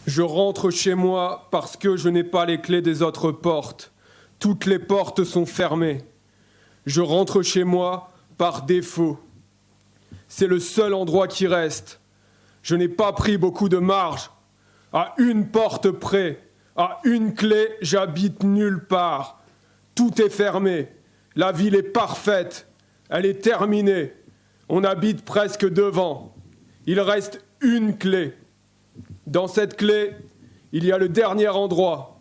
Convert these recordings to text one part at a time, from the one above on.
Je rentre chez moi parce que je n'ai pas les clés des autres portes. Toutes les portes sont fermées. Je rentre chez moi par défaut. C'est le seul endroit qui reste. Je n'ai pas pris beaucoup de marge. À une porte près, à une clé, j'habite nulle part. Tout est fermé. La ville est parfaite. Elle est terminée. On habite presque devant. Il reste une clé. Dans cette clé, il y a le dernier endroit.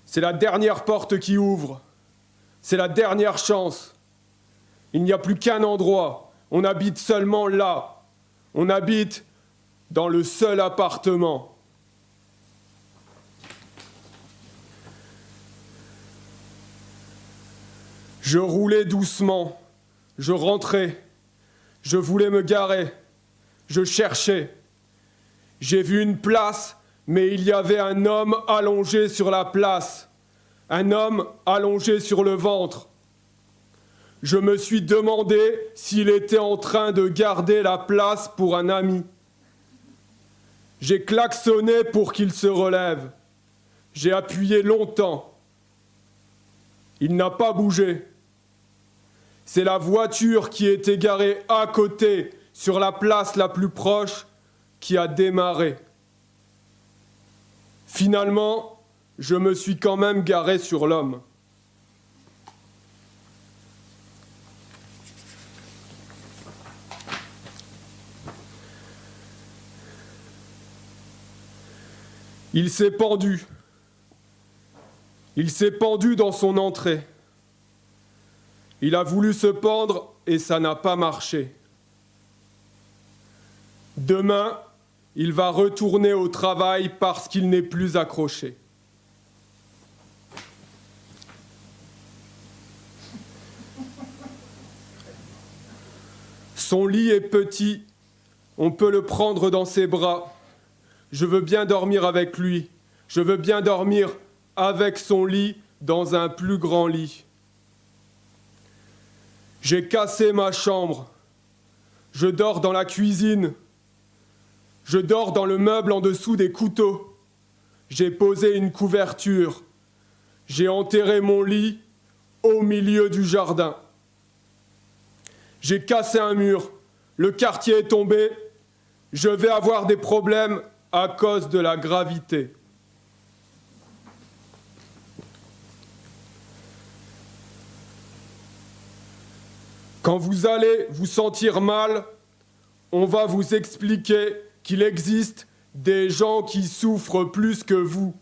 C'est la dernière porte qui ouvre. C'est la dernière chance. Il n'y a plus qu'un endroit. On habite seulement là. On habite dans le seul appartement. Je roulais doucement. Je rentrais. Je voulais me garer. Je cherchais. J'ai vu une place, mais il y avait un homme allongé sur la place. Un homme allongé sur le ventre. Je me suis demandé s'il était en train de garder la place pour un ami. J'ai klaxonné pour qu'il se relève. J'ai appuyé longtemps. Il n'a pas bougé. C'est la voiture qui était garée à côté, sur la place la plus proche, qui a démarré. Finalement, je me suis quand même garé sur l'homme. Il s'est pendu. Il s'est pendu dans son entrée. Il a voulu se pendre et ça n'a pas marché. Demain, il va retourner au travail parce qu'il n'est plus accroché. Son lit est petit, on peut le prendre dans ses bras. Je veux bien dormir avec lui. Je veux bien dormir avec son lit dans un plus grand lit. J'ai cassé ma chambre. Je dors dans la cuisine. Je dors dans le meuble en dessous des couteaux. J'ai posé une couverture. J'ai enterré mon lit au milieu du jardin. J'ai cassé un mur. Le quartier est tombé. Je vais avoir des problèmes à cause de la gravité. Quand vous allez vous sentir mal, on va vous expliquer qu'il existe des gens qui souffrent plus que vous.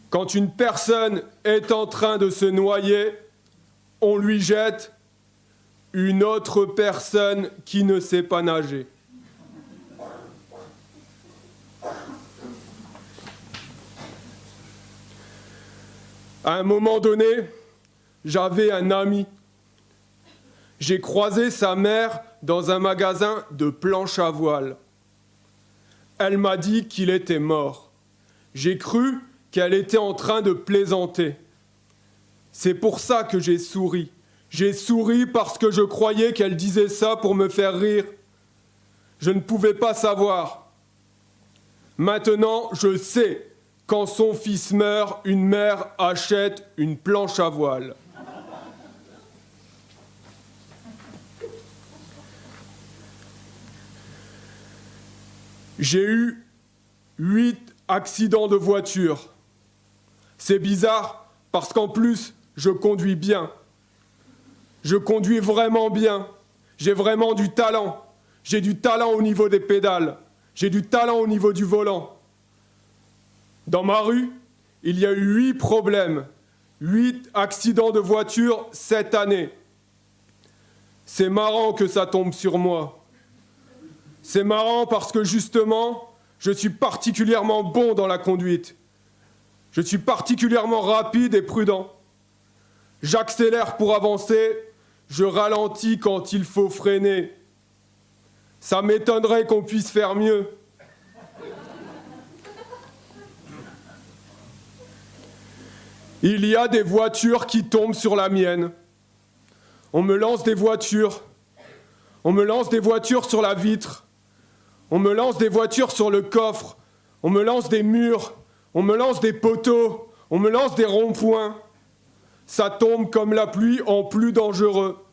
Quand une personne est en train de se noyer, on lui jette une autre personne qui ne sait pas nager. À un moment donné, j'avais un ami. J'ai croisé sa mère dans un magasin de planches à voile. Elle m'a dit qu'il était mort. J'ai cru qu'elle était en train de plaisanter. C'est pour ça que j'ai souri. J'ai souri parce que je croyais qu'elle disait ça pour me faire rire. Je ne pouvais pas savoir. Maintenant, je sais, quand son fils meurt, une mère achète une planche à voile. J'ai eu 8 accidents de voiture. C'est bizarre parce qu'en plus, je conduis bien. Je conduis vraiment bien. J'ai vraiment du talent. J'ai du talent au niveau des pédales. J'ai du talent au niveau du volant. Dans ma rue, il y a eu 8 problèmes. 8 accidents de voiture cette année. C'est marrant que ça tombe sur moi. C'est marrant parce que justement, je suis particulièrement bon dans la conduite. Je suis particulièrement rapide et prudent. J'accélère pour avancer, je ralentis quand il faut freiner. Ça m'étonnerait qu'on puisse faire mieux. Il y a des voitures qui tombent sur la mienne. On me lance des voitures. On me lance des voitures sur la vitre. On me lance des voitures sur le coffre. On me lance des murs, on me lance des poteaux, on me lance des ronds-points. Ça tombe comme la pluie en plus dangereux.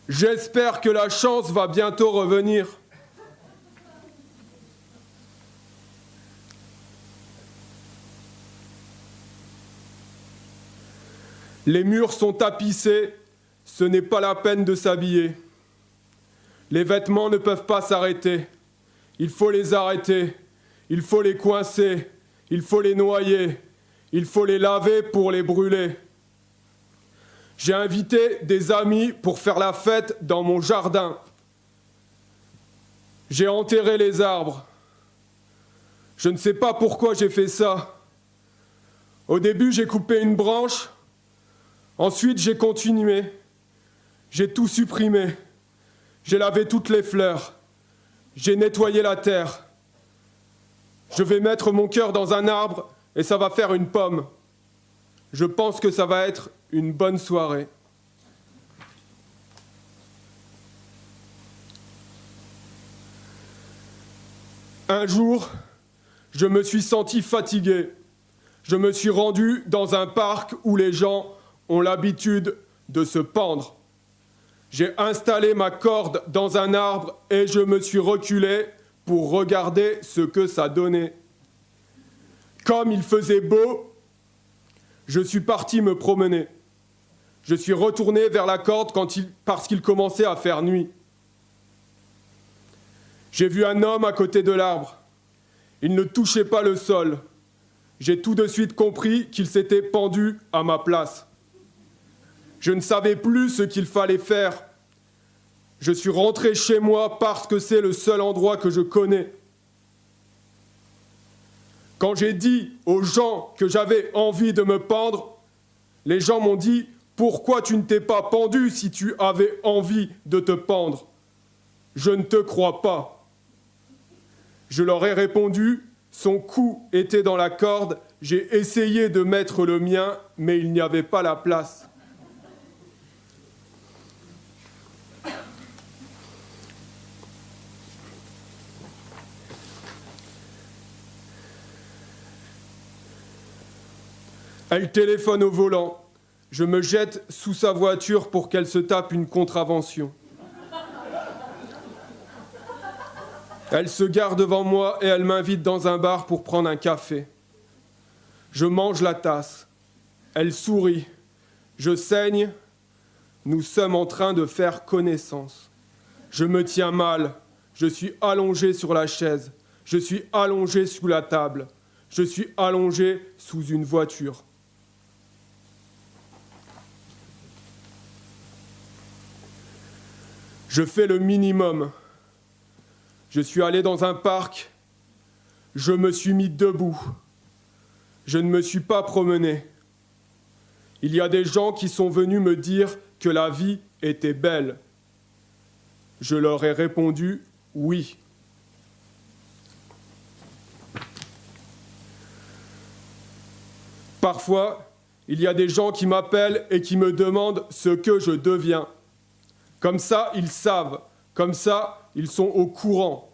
J'espère que la chance va bientôt revenir. Les murs sont tapissés, ce n'est pas la peine de s'habiller. Les vêtements ne peuvent pas s'arrêter. Il faut les arrêter, il faut les coincer, il faut les noyer, il faut les laver pour les brûler. J'ai invité des amis pour faire la fête dans mon jardin. J'ai enterré les arbres. Je ne sais pas pourquoi j'ai fait ça. Au début, j'ai coupé une branche. Ensuite, j'ai continué. J'ai tout supprimé. J'ai lavé toutes les fleurs. J'ai nettoyé la terre. Je vais mettre mon cœur dans un arbre et ça va faire une pomme. Je pense que ça va être une bonne soirée. Un jour, je me suis senti fatigué. Je me suis rendu dans un parc où les gens ont l'habitude de se pendre. J'ai installé ma corde dans un arbre et je me suis reculé pour regarder ce que ça donnait. Comme il faisait beau, je suis parti me promener. Je suis retourné vers la corde parce qu'il commençait à faire nuit. J'ai vu un homme à côté de l'arbre. Il ne touchait pas le sol. J'ai tout de suite compris qu'il s'était pendu à ma place. Je ne savais plus ce qu'il fallait faire. Je suis rentré chez moi parce que c'est le seul endroit que je connais. Quand j'ai dit aux gens que j'avais envie de me pendre, les gens m'ont dit « Pourquoi tu ne t'es pas pendu si tu avais envie de te pendre ?» Je ne te crois pas. Je leur ai répondu « Son cou était dans la corde, j'ai essayé de mettre le mien, mais il n'y avait pas la place. » Elle téléphone au volant. Je me jette sous sa voiture pour qu'elle se tape une contravention. Elle se gare devant moi et elle m'invite dans un bar pour prendre un café. Je mange la tasse. Elle sourit. Je saigne. Nous sommes en train de faire connaissance. Je me tiens mal. Je suis allongé sur la chaise. Je suis allongé sous la table. Je suis allongé sous une voiture. Je fais le minimum. Je suis allé dans un parc. Je me suis mis debout. Je ne me suis pas promené. Il y a des gens qui sont venus me dire que la vie était belle. Je leur ai répondu oui. Parfois, il y a des gens qui m'appellent et qui me demandent ce que je deviens. Comme ça, ils savent. Comme ça, ils sont au courant.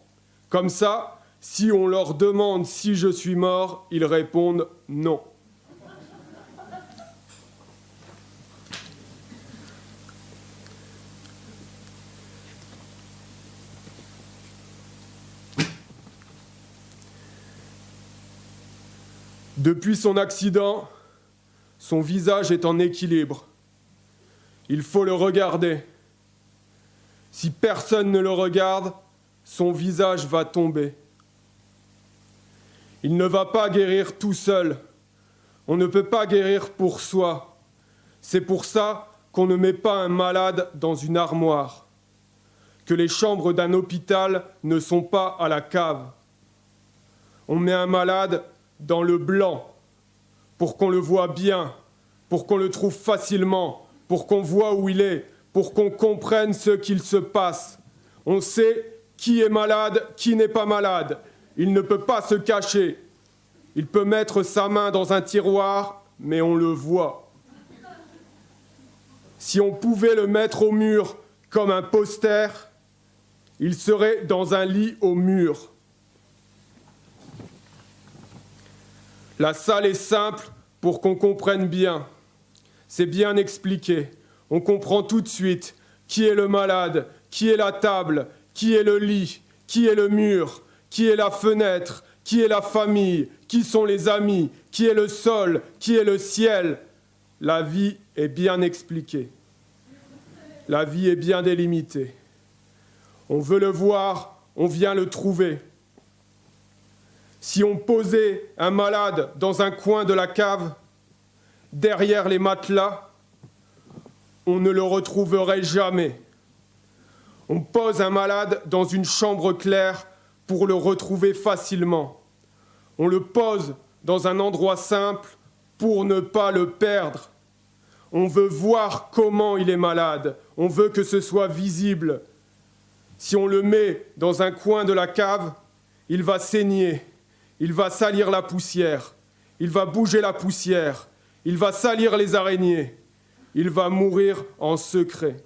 Comme ça, si on leur demande si je suis mort, ils répondent non. Depuis son accident, son visage est en équilibre. Il faut le regarder. Si personne ne le regarde, son visage va tomber. Il ne va pas guérir tout seul. On ne peut pas guérir pour soi. C'est pour ça qu'on ne met pas un malade dans une armoire, que les chambres d'un hôpital ne sont pas à la cave. On met un malade dans le blanc, pour qu'on le voie bien, pour qu'on le trouve facilement, pour qu'on voit où il est, pour qu'on comprenne ce qu'il se passe. On sait qui est malade, qui n'est pas malade. Il ne peut pas se cacher. Il peut mettre sa main dans un tiroir, mais on le voit. Si on pouvait le mettre au mur comme un poster, il serait dans un lit au mur. La salle est simple pour qu'on comprenne bien. C'est bien expliqué. On comprend tout de suite qui est le malade, qui est la table, qui est le lit, qui est le mur, qui est la fenêtre, qui est la famille, qui sont les amis, qui est le sol, qui est le ciel. La vie est bien expliquée. La vie est bien délimitée. On veut le voir, on vient le trouver. Si on posait un malade dans un coin de la cave, derrière les matelas, on ne le retrouverait jamais. On pose un malade dans une chambre claire pour le retrouver facilement. On le pose dans un endroit simple pour ne pas le perdre. On veut voir comment il est malade. On veut que ce soit visible. Si on le met dans un coin de la cave, il va saigner. Il va salir la poussière. Il va bouger la poussière. Il va salir les araignées. Il va mourir en secret.